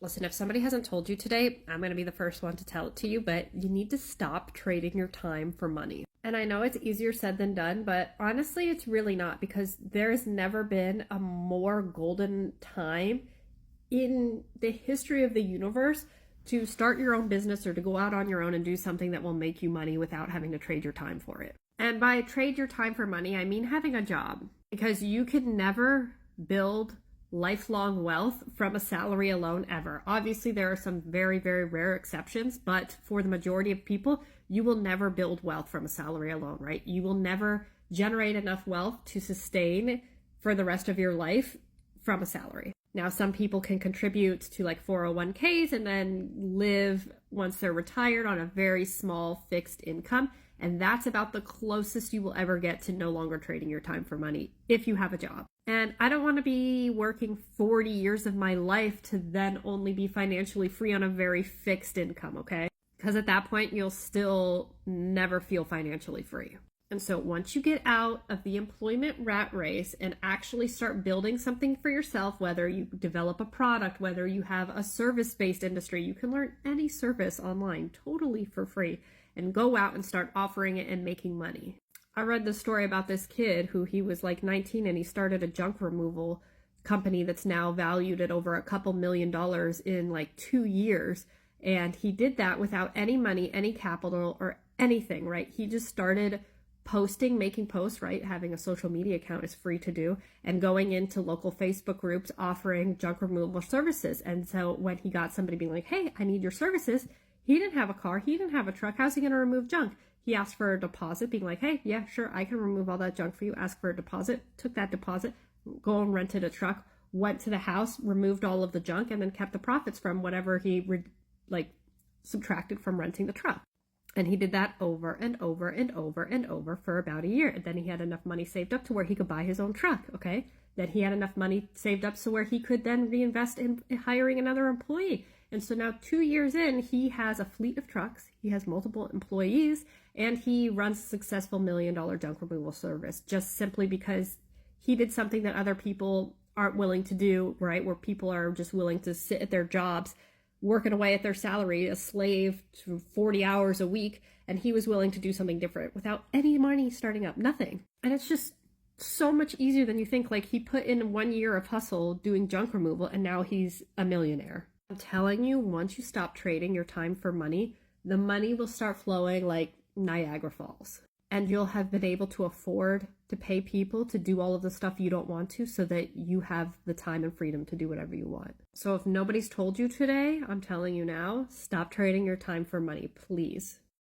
Listen, if somebody hasn't told you today, I'm going to be the first one to tell it to you, but you need to stop trading your time for money. And I know it's easier said than done, but honestly, it's really not, because there's never been a more golden time in the history of the universe to start your own business or to go out on your own and do something that will make you money without having to trade your time for it. And by trade your time for money, I mean having a job, because you can never build lifelong wealth from a salary alone ever. Obviously, there are some very, very rare exceptions, but for the majority of people, you will never build wealth from a salary alone, right? You will never generate enough wealth to sustain for the rest of your life from a salary. Now, some people can contribute to like 401ks and then live once they're retired on a very small fixed income. And that's about the closest you will ever get to no longer trading your time for money if you have a job. And I don't want to be working 40 years of my life to then only be financially free on a very fixed income, okay? Because at that point, you'll still never feel financially free. And so once you get out of the employment rat race and actually start building something for yourself, whether you develop a product, whether you have a service-based industry, you can learn any service online totally for free and go out and start offering it and making money. I read the story about this kid who he was like 19 and he started a junk removal company that's now valued at over $2 million in like 2 years. And he did that without any money, any capital or anything, right? He just started posting, making posts, right? Having a social media account is free to do, and going into local Facebook groups offering junk removal services. And so when he got somebody being like, hey, I need your services, he didn't have a car, he didn't have a truck, how's he going to remove junk? He asked for a deposit, being like, hey, yeah, sure, I can remove all that junk for you. Ask for a deposit, took that deposit, go and rented a truck, went to the house, removed all of the junk, and then kept the profits from whatever he subtracted from renting the truck. And he did that over and over and over and over for about a year. And then he had enough money saved up to where he could buy his own truck, okay? Then he had enough money saved up so where he could then reinvest in hiring another employee. And so now 2 years in, he has a fleet of trucks, he has multiple employees, and he runs a successful $1 million junk removal service just simply because he did something that other people aren't willing to do, right? Where people are just willing to sit at their jobs, working away at their salary, a slave to 40 hours a week, and he was willing to do something different without any money starting up, nothing. And it's just so much easier than you think. Like, he put in 1 year of hustle doing junk removal, and now he's a millionaire. I'm telling you, once you stop trading your time for money, the money will start flowing like Niagara Falls. And you'll have been able to afford to pay people to do all of the stuff you don't want to so that you have the time and freedom to do whatever you want. So if nobody's told you today, I'm telling you now, stop trading your time for money, please.